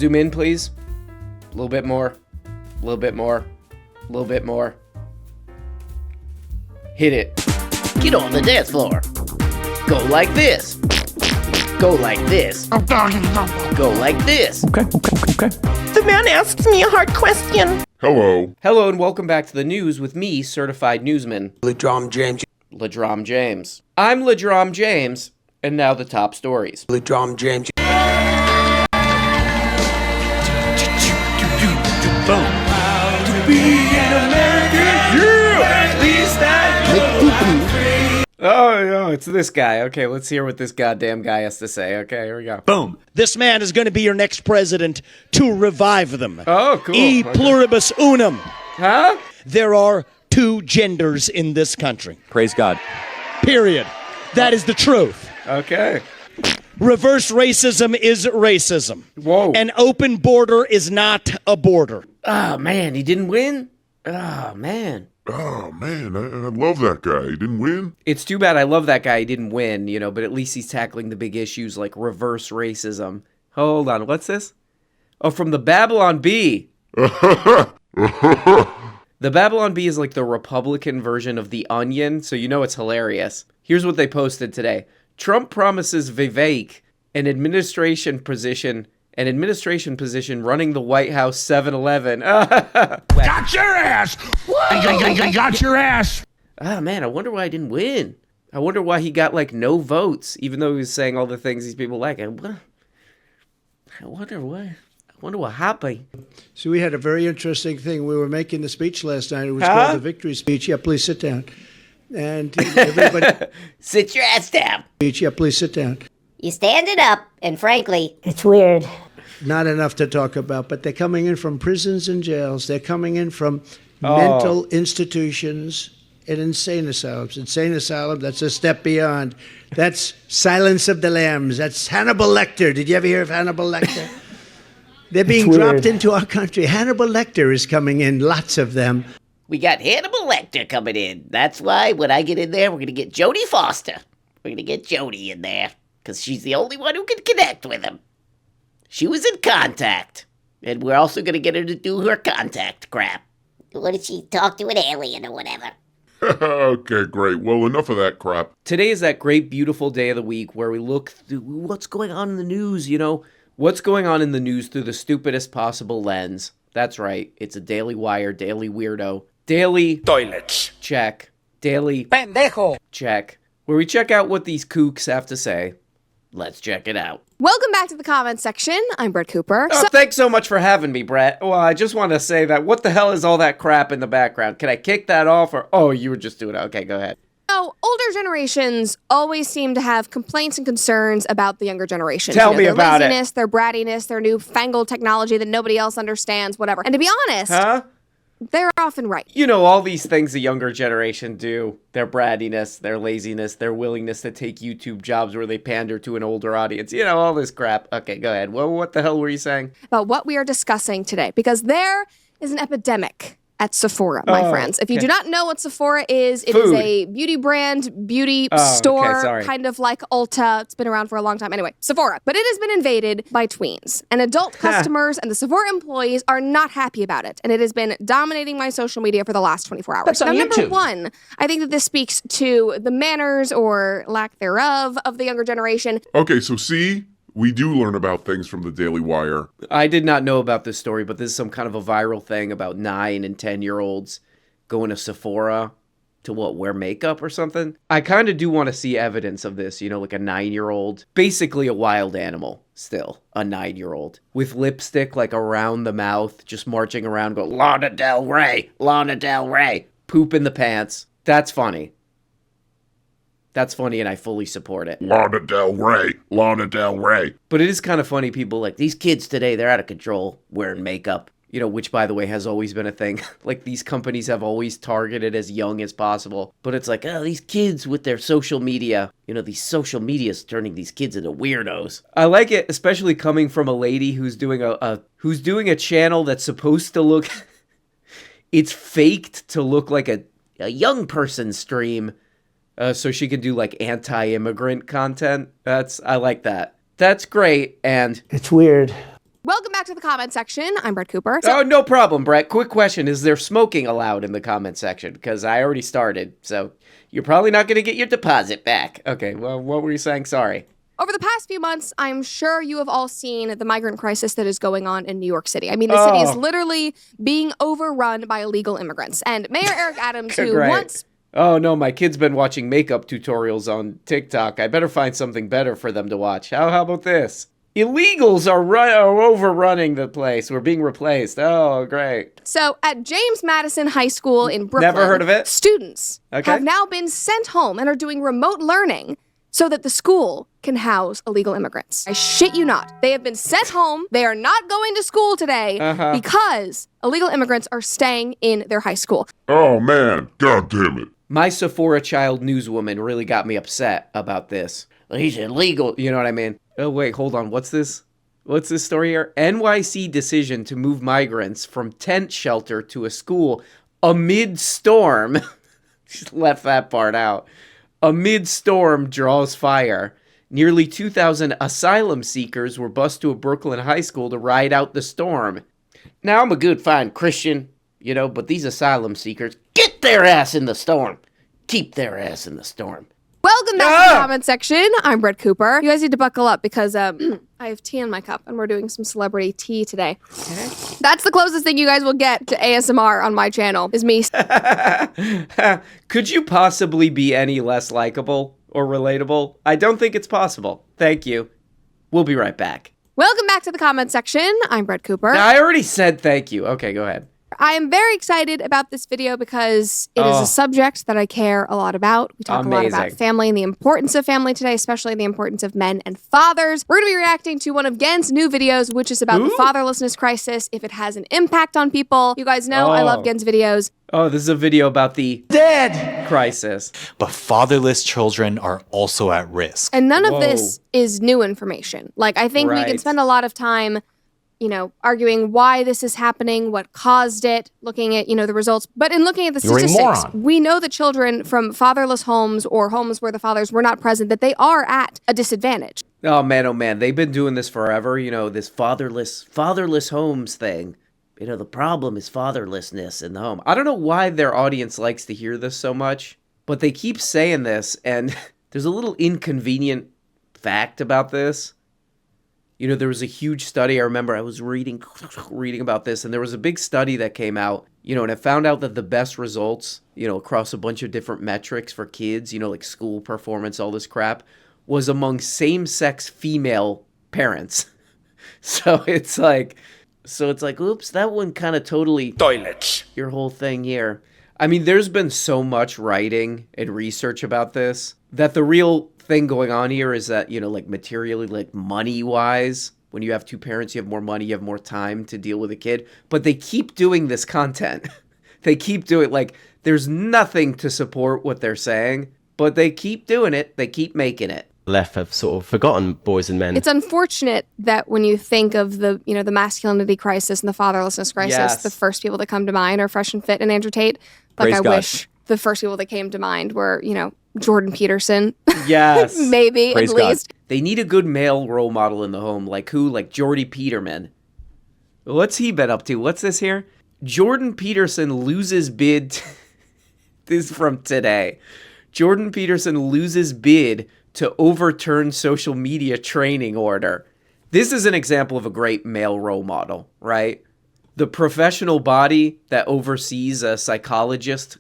Zoom in, please. A little bit more. A little bit more. A little bit more. Hit it. Get on the dance floor. Go like this. Go like this. Go like this. Okay. The man asks me a hard question. Hello. Hello and welcome back to the news with me, certified newsman, LeDrom James. LeDrom James. I'm LeDrom James, and now the top stories. LeDrom James. Oh, it's this guy. Okay, let's hear what this goddamn guy has to say. Okay, here we go. Boom. This man is going to be your next president to revive them. Oh, cool. E pluribus unum. Huh? There are two genders in this country. Praise God. Period. That is the truth. Okay. Reverse racism is racism. Whoa. An open border is not a border. Oh, man, he didn't win? Oh, man. Oh, man, I love that guy. He didn't win? It's too bad I love that guy. He didn't win, but at least he's tackling the big issues like reverse racism. Hold on, what's this? Oh, from the Babylon Bee. The Babylon Bee is like the Republican version of The Onion, so it's hilarious. Here's what they posted today. Trump promises Vivek an administration position running the White House 7-Eleven. Got your ass! I got your ass! Ah, man, I wonder why I didn't win. I wonder why he got, no votes, even though he was saying all the things these people like. I wonder what happened. So we had a very interesting thing. We were making the speech last night. It was called the victory speech. Yeah, please sit down. And everybody... Sit your ass down. Yeah, please sit down. You standing up, and frankly... It's weird. Not enough to talk about, but they're coming in from prisons and jails. They're coming in from mental institutions and insane asylums. Insane asylum, that's a step beyond. That's Silence of the Lambs. That's Hannibal Lecter. Did you ever hear of Hannibal Lecter? They're being dropped into our country. Hannibal Lecter is coming in, lots of them. We got Hannibal Lecter coming in. That's why when I get in there, we're going to get Jodie Foster. We're going to get Jodie in there, because she's the only one who can connect with him. She was in Contact, and we're also going to get her to do her Contact crap. What did she talk to an alien or whatever? Okay, great. Well, enough of that crap. Today is that great, beautiful day of the week where we look through what's going on in the news, What's going on in the news through the stupidest possible lens. That's right. It's a Daily Wire, Daily Weirdo, Daily Toilets. Check, Daily Pendejo. Check, where we check out what these kooks have to say. Let's check it out. Welcome back to the comments section. I'm Brett Cooper. Oh, thanks so much for having me, Brett. Well, I just want to say that what the hell is all that crap in the background? Can I kick that off or... Oh, you were just doing it. Okay, go ahead. So, older generations always seem to have complaints and concerns about the younger generation. Tell me about their laziness, their brattiness, their newfangled technology that nobody else understands, whatever. And to be honest... They're often right. All these things the younger generation do, their brattiness, their laziness, their willingness to take YouTube jobs where they pander to an older audience, all this crap. Okay, go ahead. Well, what the hell were you saying? About what we are discussing today, because there is an epidemic at Sephora, my friends. If you do not know what Sephora is, it is a beauty brand, beauty store, kind of like Ulta. It's been around for a long time. Anyway, Sephora. But it has been invaded by tweens. And adult customers and the Sephora employees are not happy about it. And it has been dominating my social media for the last 24 hours. Now, number one, I think that this speaks to the manners or lack thereof of the younger generation. Okay, so see? We do learn about things from the Daily Wire. I did not know about this story, but this is some kind of a viral thing about 9 and 10-year-olds going to Sephora to wear makeup or something. I kind of do want to see evidence of this, like a 9-year-old, basically a wild animal still, a 9-year-old, with lipstick around the mouth, just marching around, go, Lana Del Rey, poop in the pants. That's funny. That's funny, and I fully support it. Lana Del Rey. But it is kind of funny, people these kids today, they're out of control wearing makeup, which, by the way, has always been a thing. These companies have always targeted as young as possible. But it's these kids with their social media, these social media's turning these kids into weirdos. I like it, especially coming from a lady who's doing a channel that's supposed to look... It's faked to look like a young person stream. So she can do anti-immigrant content. I like that. That's great, and... It's weird. Welcome Welcome back to the comment section. I'm Brett Cooper. Oh, no problem, Brett. Quick question. Is there smoking allowed in the comment section? Because I already started, so you're probably not going to get your deposit back. Okay, well, what were you saying? Sorry. Over the past few months, I'm sure you have all seen the migrant crisis that is going on in New York City. I mean, the city is literally being overrun by illegal immigrants. And Mayor Eric Adams, who once... Oh, no, my kid's been watching makeup tutorials on TikTok. I better find something better for them to watch. How about this? Illegals are overrunning the place. We're being replaced. Oh, great. So at James Madison High School in Brooklyn, never heard of it. Students have now been sent home and are doing remote learning so that the school can house illegal immigrants. I shit you not. They have been sent home. They are not going to school today because illegal immigrants are staying in their high school. Oh, man. God damn it. My Sephora child newswoman really got me upset about this. He's illegal. You know what I mean? Oh, wait, hold on. What's this? What's this story here? NYC decision to move migrants from tent shelter to a school amid storm. Just left that part out. Amid storm draws fire. Nearly 2,000 asylum seekers were bused to a Brooklyn high school to ride out the storm. Now, I'm a good, fine Christian, you know, but these asylum seekers, get their ass in the storm. Keep their ass in the storm. Welcome back to the comment section. I'm Brett Cooper. You guys need to buckle up because I have tea in my cup and we're doing some celebrity tea today. Okay. That's the closest thing you guys will get to ASMR on my channel is me. Could you possibly be any less likable or relatable? I don't think it's possible. Thank you. We'll be right back. Welcome back to the comment section. I'm Brett Cooper. I already said thank you. Okay, go ahead. I am very excited about this video because it is a subject that I care a lot about. We talk a lot about family and the importance of family today, especially the importance of men and fathers. We're going to be reacting to one of Gen's new videos, which is about the fatherlessness crisis, if it has an impact on people. You guys know I love Gen's videos. Oh, this is a video about the dead crisis. But fatherless children are also at risk. And none of this is new information. Like, I think we can spend a lot of time, you know, arguing why this is happening, what caused it, looking at, you know, the results. But in looking at the statistics, we know that children from fatherless homes or homes where the fathers were not present, that they are at a disadvantage. Oh, man. They've been doing this forever. You know, this fatherless homes thing. You know, the problem is fatherlessness in the home. I don't know why their audience likes to hear this so much, but they keep saying this. And there's a little inconvenient fact about this. You know, there was a huge study. I remember I was reading about this, and there was a big study that came out, you know, and it found out that the best results, you know, across a bunch of different metrics for kids, you know, like school performance, all this crap, was among same-sex female parents. So it's like, oops, that one kind of totally Toilets. Your whole thing here. I mean, there's been so much writing and research about this that the real thing going on here is that, you know, like materially, like money-wise, when you have two parents, you have more money, you have more time to deal with a kid. But they keep doing this content. They keep doing, like, there's nothing to support what they're saying, but they keep doing it. They keep making it. Left have sort of forgotten boys and men. It's unfortunate that when you think of the, you know, the masculinity crisis and the fatherlessness crisis, the first people that come to mind are Fresh and Fit and Andrew Tate. Like, Praise I God. wish the first people that came to mind were, you know, Jordan Peterson. Yes. Maybe, Praise at God. least. They need a good male role model in the home. Like who? Like Jordy Peterman. What's he been up to? What's this here? Jordan Peterson loses bid. This is from today. Jordan Peterson loses bid to overturn social media training order. This is an example of a great male role model, right? The professional body that oversees a psychologist,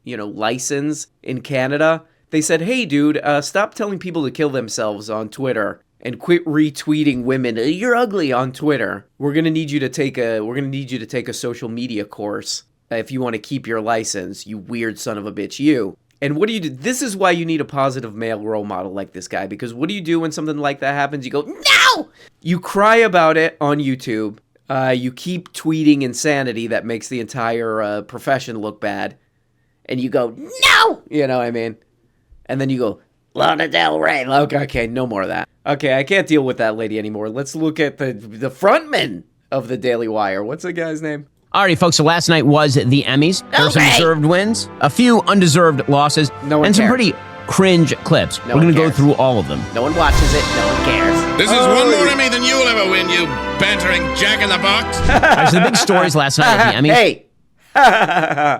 license in Canada, they said, hey, dude, stop telling people to kill themselves on Twitter and quit retweeting women. You're ugly on Twitter. We're gonna need you to take a social media course if you want to keep your license. You weird son of a bitch, you. And what do you do? This is why you need a positive male role model like this guy, because what do you do when something like that happens? You go, no! You cry about it on YouTube. You keep tweeting insanity that makes the entire profession look bad. And you go, no! You know what I mean? And then you go, Lana Del Rey. Okay, no more of that. Okay, I can't deal with that lady anymore. Let's look at the frontman of the Daily Wire. What's the guy's name? Alrighty, folks, so last night was the Emmys. There were some deserved wins, a few undeserved losses, and some pretty cringe clips. We're going to go through all of them. No one watches it. No one cares. This is one more Emmy than you'll ever win, you bantering jack-in-the-box. So the big stories last night at the Emmys. Hey!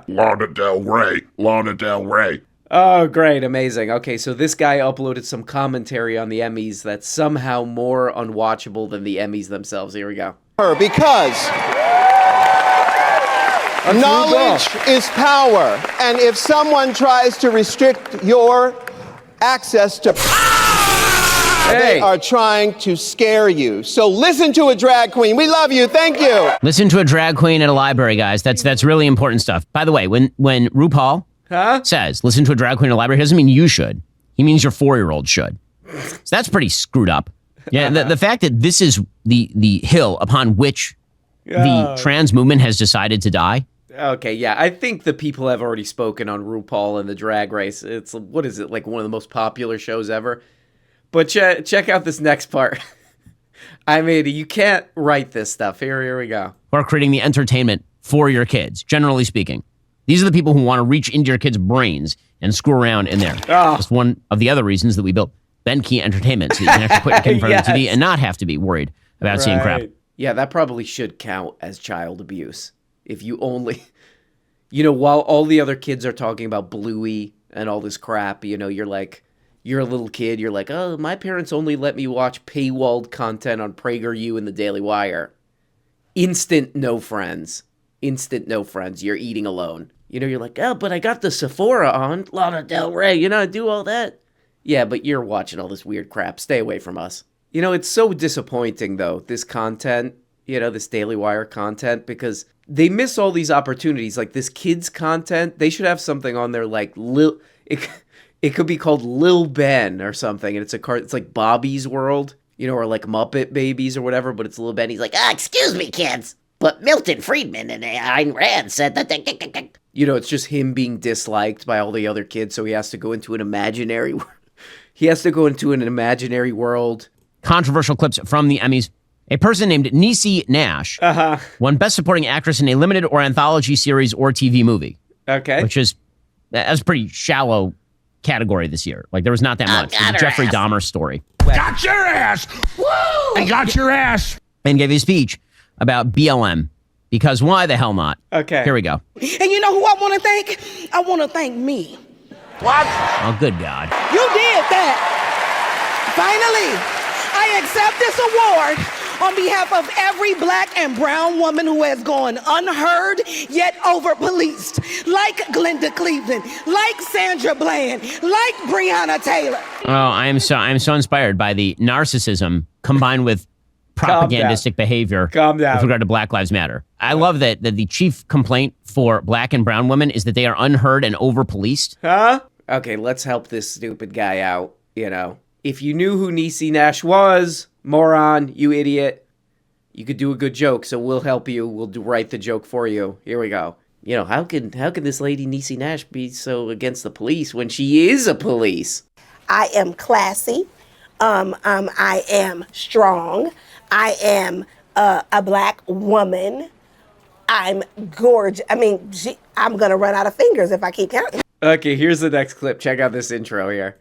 Lana Del Rey. Lana Del Rey. Oh, great. Amazing. Okay, so this guy uploaded some commentary on the Emmys that's somehow more unwatchable than the Emmys themselves. Here we go. Because knowledge is power, and if someone tries to restrict your access to they are trying to scare you. So listen to a drag queen. We love you. Thank you. Listen to a drag queen at a library, guys. That's really important stuff. By the way, when RuPaul says listen to a drag queen at a library, he doesn't mean you should. He means your 4-year-old should. So that's pretty screwed up. Yeah, the fact that this is the hill upon which the trans movement has decided to die. Okay, yeah, I think the people have already spoken on RuPaul and the Drag Race. It's, what is it, like one of the most popular shows ever? But check out this next part. I mean, you can't write this stuff. Here we go. Or creating the entertainment for your kids, generally speaking. These are the people who want to reach into your kids' brains and screw around in there. That's one of the other reasons that we built Ben Key Entertainment, so you can actually put your kid in front of the TV and not have to be worried about seeing crap. Yeah, that probably should count as child abuse. If you only, while all the other kids are talking about Bluey and all this crap, you're like, you're a little kid, you're like, oh, my parents only let me watch paywalled content on PragerU and the Daily Wire. Instant no friends. You're eating alone. You're like, oh, but I got the Sephora on, Lana Del Rey, I do all that. Yeah, but you're watching all this weird crap. Stay away from us. It's so disappointing, though, this content, this Daily Wire content, because they miss all these opportunities. Like this kids' content, they should have something on there like it could be called Lil Ben or something, and it's like Bobby's World, or like Muppet Babies or whatever, but it's Lil Ben. He's like, excuse me, kids, but Milton Friedman and Ayn Rand said that. It's just him being disliked by all the other kids, so he has to go into an imaginary. He has to go into an imaginary world. Controversial clips from the Emmys. A person named Niecy Nash won Best Supporting Actress in a limited or anthology series or TV movie. Okay, that's a pretty shallow category this year. Like there was not that much. It was a Jeffrey Dahmer story. Got your ass! Woo! I got your ass! And gave a speech about BLM. Because why the hell not? Okay. Here we go. And you know who I want to thank? I want to thank me. What? Oh, good God. You did that. Finally, I accept this award on behalf of every black and brown woman who has gone unheard yet over-policed, like Glenda Cleveland, like Sandra Bland, like Breonna Taylor. Oh, I am so inspired by the narcissism combined with propagandistic behavior with regard to Black Lives Matter. I love that the chief complaint for black and brown women is that they are unheard and over-policed. Huh? Okay, let's help this stupid guy out, If you knew who Niecy Nash was, moron, you idiot, you could do a good joke, so we'll help you. We'll write the joke for you. Here we go. How can this lady Niecy Nash be so against the police when she is a police? I am classy. I am strong. I am a black woman. I'm gorgeous. I mean, I'm going to run out of fingers if I keep counting. Okay, here's the next clip. Check out this intro here.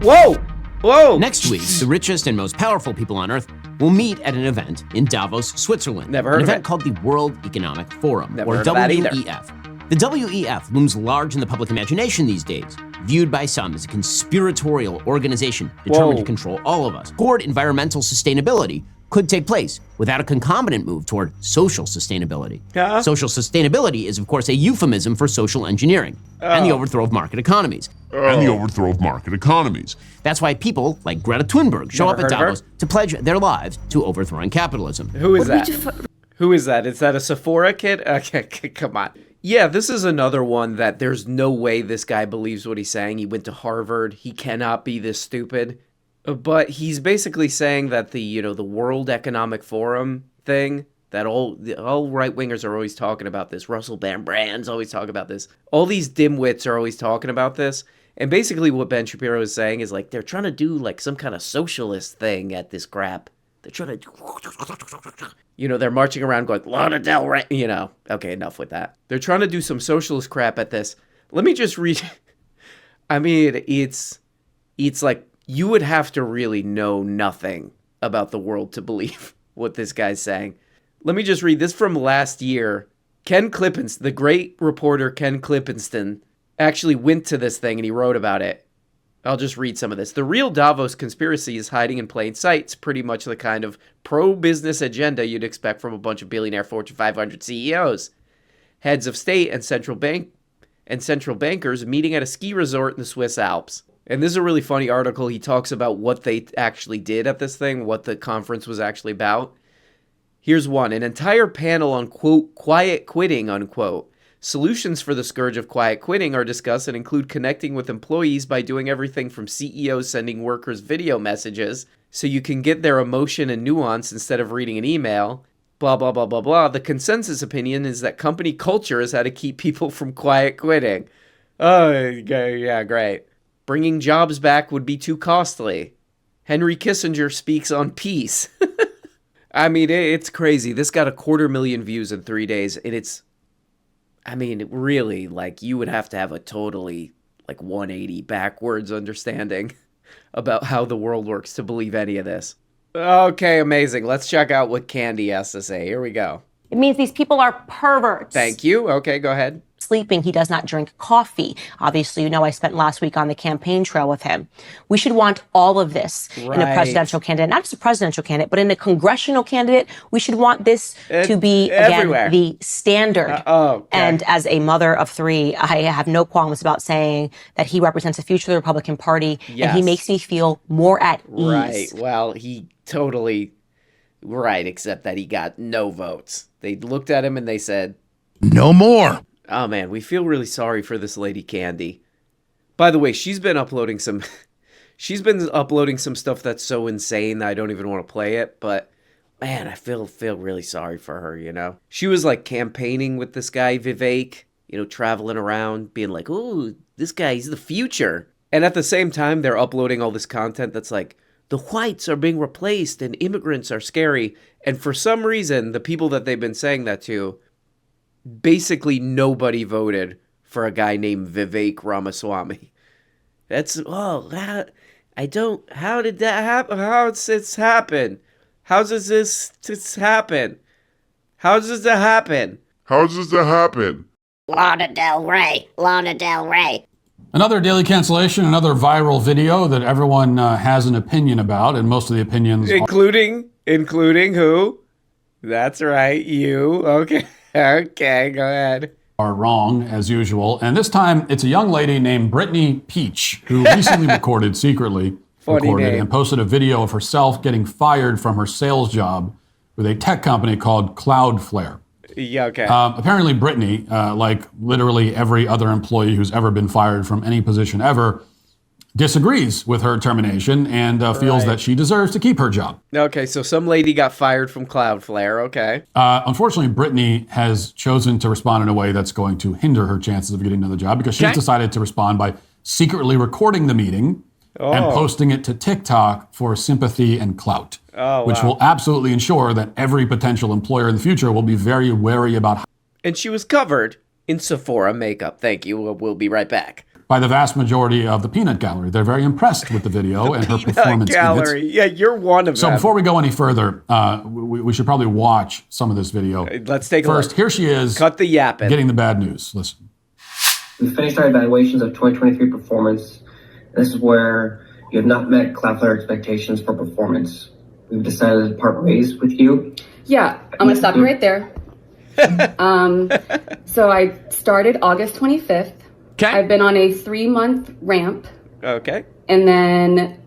Whoa! Whoa! Next week, the richest and most powerful people on Earth will meet at an event in Davos, Switzerland. Never heard of it. An event called the World Economic Forum, Never or heard of that either. WEF. The WEF looms large in the public imagination these days, viewed by some as a conspiratorial organization determined to control all of us. Toward environmental sustainability could take place without a concomitant move toward social sustainability. Social sustainability is, of course, a euphemism for social engineering and the overthrow of market economies. That's why people like Greta Thunberg show up at Davos to pledge their lives to overthrowing capitalism. Who is that? Who is that? Is that a Sephora kid? Okay, come on. Yeah, this is another one that there's no way this guy believes what he's saying. He went to Harvard. He cannot be this stupid. But he's basically saying that the World Economic Forum thing, that all right-wingers are always talking about this. Russell Brand's always talking about this. All these dimwits are always talking about this. And basically what Ben Shapiro is saying is like they're trying to do like some kind of socialist thing at this crap. They're trying to they're marching around going, Lana Del Rey, Okay, enough with that. They're trying to do some socialist crap at this. Let me just read. I mean, it's like you would have to really know nothing about the world to believe what this guy's saying. Let me just read this from last year. Ken Klippenston, the great reporter Ken Klippenston, actually went to this thing and he wrote about it. I'll just read some of this. The real Davos conspiracy is hiding in plain sight. It's pretty much the kind of pro-business agenda you'd expect from a bunch of billionaire Fortune 500 CEOs. Heads of state and central bankers meeting at a ski resort in the Swiss Alps. And this is a really funny article. He talks about what they actually did at this thing, what the conference was actually about. Here's one. An entire panel on, quote, quiet quitting, unquote. Solutions for the scourge of quiet quitting are discussed and include connecting with employees by doing everything from CEOs sending workers video messages so you can get their emotion and nuance instead of reading an email. Blah, blah, blah, blah, blah. The consensus opinion is that company culture is how to keep people from quiet quitting. Oh, yeah, great. Bringing jobs back would be too costly. Henry Kissinger speaks on peace. I mean, it's crazy. This got 250,000 views in 3 days, and it's, I mean, really, like, you would have to have a totally, like, 180 backwards understanding about how the world works to believe any of this. Okay, amazing. Let's check out what Candy has to say. Here we go. It means these people are perverts. Thank you. Okay, go ahead. Sleeping, he does not drink coffee. Obviously, you know, I spent last week on the campaign trail with him. We should want all of this in a presidential candidate, not just a presidential candidate, but in a congressional candidate. We should want this to be, again, the standard. And as a mother of 3, I have no qualms about saying that he represents the future of the Republican Party, and he makes me feel more at ease. Right. Well, he totally, right, except that he got no votes. They looked at him and they said, no more. Oh, man, we feel really sorry for this lady, Candy. By the way, she's been uploading some stuff that's so insane that I don't even want to play it, but man, I feel really sorry for her, you know? She was like campaigning with this guy, Vivek, you know, traveling around, being like, ooh, this guy, he's the future. And at the same time, they're uploading all this content that's like, the whites are being replaced and immigrants are scary. And for some reason, the people that they've been saying that to, basically nobody voted for a guy named Vivek Ramaswamy. That's, how did that happen? How does this happen? How does this happen? How does that happen? How does that happen? Lana Del Rey. Another daily cancellation, another viral video that everyone has an opinion about, and most of the opinions including who? That's right, you. Okay. Okay, go ahead. Are wrong, as usual. And this time, it's a young lady named Brittany Peach, who recently secretly recorded and posted a video of herself getting fired from her sales job with a tech company called Cloudflare. Yeah, okay. Apparently, Brittany, like literally every other employee who's ever been fired from any position ever, disagrees with her termination and feels that she deserves to keep her job. Okay, so some lady got fired from Cloudflare, okay. Unfortunately, Brittany has chosen to respond in a way that's going to hinder her chances of getting another job because she's decided to respond by secretly recording the meeting and posting it to TikTok for sympathy and clout, which will absolutely ensure that every potential employer in the future will be very wary about. And she was covered in Sephora makeup. Thank you. We'll be right back. By the vast majority of the Peanut Gallery. They're very impressed with the video and her performance Gallery. In it. Yeah, you're one of them. So before we go any further, we should probably watch some of this video. Let's take a look. First, here she is. Cut the yapping. Getting the bad news. Listen. We finished our evaluations of 2023 performance. This is where you have not met Cloudflare expectations for performance. We've decided to part ways with you. Yeah, I'm gonna stop you right there. So I started August 25th. Okay. I've been on a 3-month ramp. Okay. And then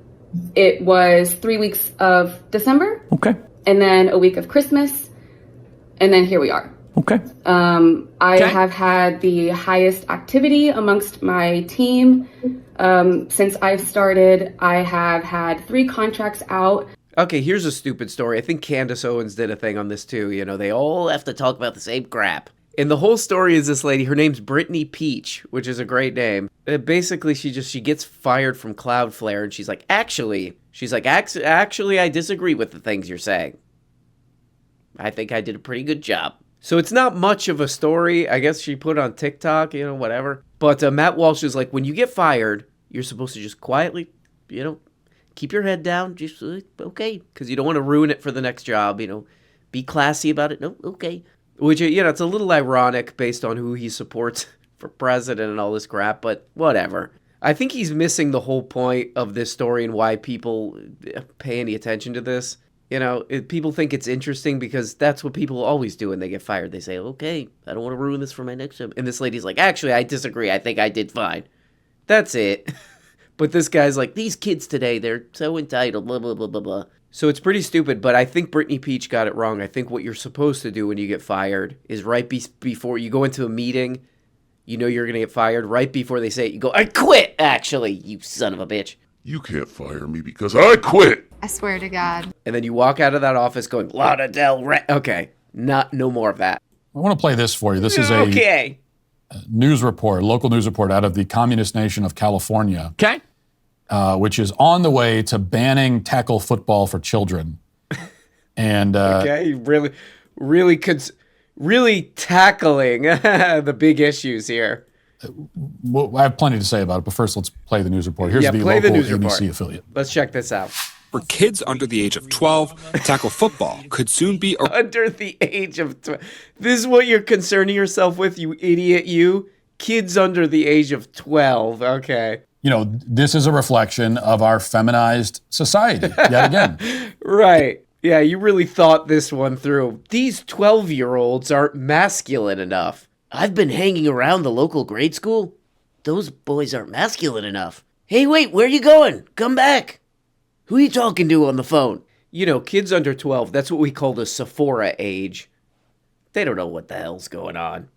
it was 3 weeks of December. Okay. And then a week of Christmas. And then here we are. Okay. I have had the highest activity amongst my team. Since I've started, I have had 3 contracts out. Okay, here's a stupid story. I think Candace Owens did a thing on this too. You know, they all have to talk about the same crap. And the whole story is this lady, her name's Brittany Peach, which is a great name. Basically, she gets fired from Cloudflare, and she's like, actually, I disagree with the things you're saying. I think I did a pretty good job. So it's not much of a story. I guess she put it on TikTok, you know, whatever. But Matt Walsh is like, when you get fired, you're supposed to just quietly, you know, keep your head down. Just, okay. Because you don't want to ruin it for the next job, Be classy about it. No, okay. Which, it's a little ironic based on who he supports for president and all this crap, but whatever. I think he's missing the whole point of this story and why people pay any attention to this. People think it's interesting because that's what people always do when they get fired. They say, okay, I don't want to ruin this for my next job. And this lady's like, actually, I disagree. I think I did fine. That's it. But this guy's like, these kids today, they're so entitled, blah, blah, blah, blah, blah. So it's pretty stupid, but I think Brittany Peach got it wrong. I think what you're supposed to do when you get fired is right before you go into a meeting, you're going to get fired. Right before they say it, you go, I quit, actually, you son of a bitch. You can't fire me because I quit. I swear to God. And then you walk out of that office going, Lana Del Rey. Okay, no more of that. I want to play this for you. This is a news report, local news report out of the communist nation of California. Okay. Which is on the way to banning tackle football for children. And okay, really tackling the big issues here. Well, I have plenty to say about it, but first let's play the news report. Here's the local ABC affiliate. Let's check this out. For kids under the age of 12, tackle football could soon be... Under the age of 12. This is what you're concerning yourself with, you idiot, you? Kids under the age of 12, okay. This is a reflection of our feminized society, yet again. Right. Yeah, you really thought this one through. These 12-year-olds aren't masculine enough. I've been hanging around the local grade school. Those boys aren't masculine enough. Hey, wait, where are you going? Come back. Who are you talking to on the phone? Kids under 12, that's what we call the Sephora age. They don't know what the hell's going on,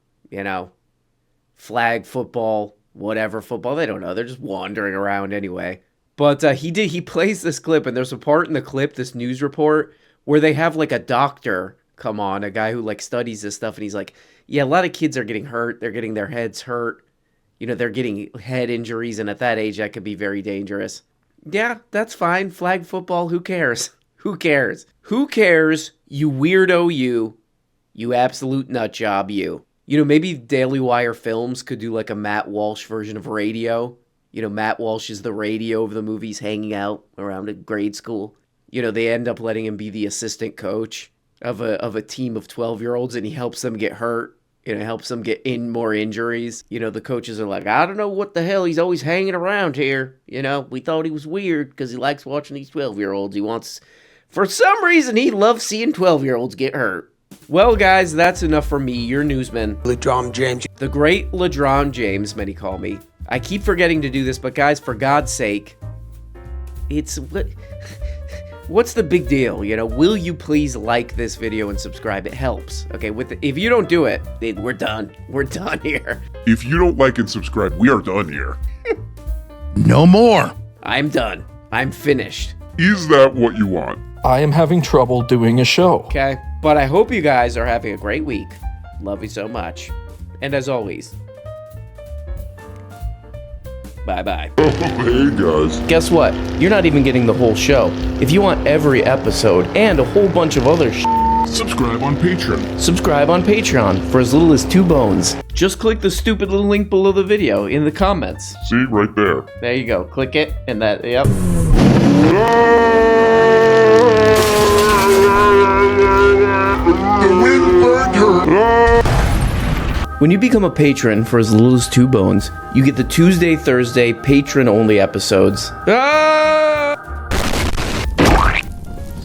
Flag football, whatever football, they don't know. They're just wandering around anyway. But he plays this clip, and there's a part in the clip, this news report, where they have like a doctor come on, a guy who studies this stuff, and he's like, yeah, a lot of kids are getting hurt. They're getting their heads hurt. They're getting head injuries, and at that age, that could be very dangerous. Yeah, that's fine. Flag football, who cares? Who cares? Who cares, you weirdo, you absolute nut job, you. Maybe Daily Wire Films could do a Matt Walsh version of radio. Matt Walsh is the radio of the movies hanging out around a grade school. They end up letting him be the assistant coach of a team of 12-year-olds, and he helps them get hurt. Helps them get in more injuries. The coaches are like, I don't know what the hell, he's always hanging around here. We thought he was weird because he likes watching these 12-year-olds. For some reason, he loves seeing 12-year-olds get hurt. Well, guys, that's enough for me, your newsman. LeDron James. The great LeDron James, many call me. I keep forgetting to do this, but guys, for God's sake, what's the big deal? Will you please like this video and subscribe? It helps. Okay, if you don't do it, we're done. We're done here. If you don't like and subscribe, we are done here. No more. I'm done. I'm finished. Is that what you want? I am having trouble doing a show. Okay, but I hope you guys are having a great week. Love you so much. And as always, bye-bye. Hey, guys. Guess what? You're not even getting the whole show. If you want every episode and a whole bunch of other subscribe on Patreon. Subscribe on Patreon for as little as 2 bones. Just click the stupid little link below the video in the comments. See, right there. There you go. Click it, and that, yep. When you become a patron for as little as 2 bones, you get the Tuesday, Thursday, patron-only episodes.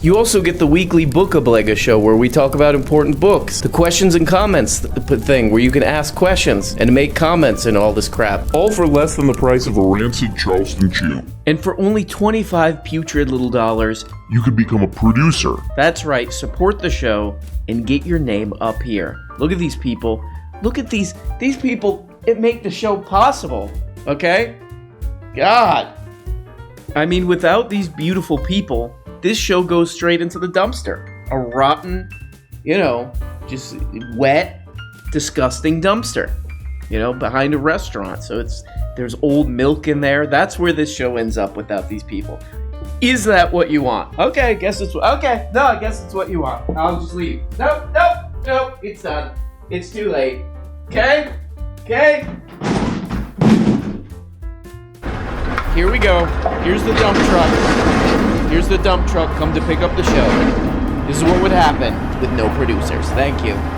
You also get the weekly Book-a-Blega show where we talk about important books. The questions and comments thing where you can ask questions and make comments and all this crap. All for less than the price of a rancid Charleston chew. And for only 25 putrid little dollars, you could become a producer. That's right, support the show and get your name up here. Look at these people. Look at these people, it make the show possible, okay? God. I mean, without these beautiful people, this show goes straight into the dumpster. A rotten, just wet, disgusting dumpster, behind a restaurant. So there's old milk in there. That's where this show ends up without these people. Is that what you want? Okay, I guess it's what you want. I'll just leave. Nope, it's done. It's too late. Okay? Here we go. Here's the dump truck. Here's the dump truck. Come to pick up the show. This is what would happen with no producers. Thank you.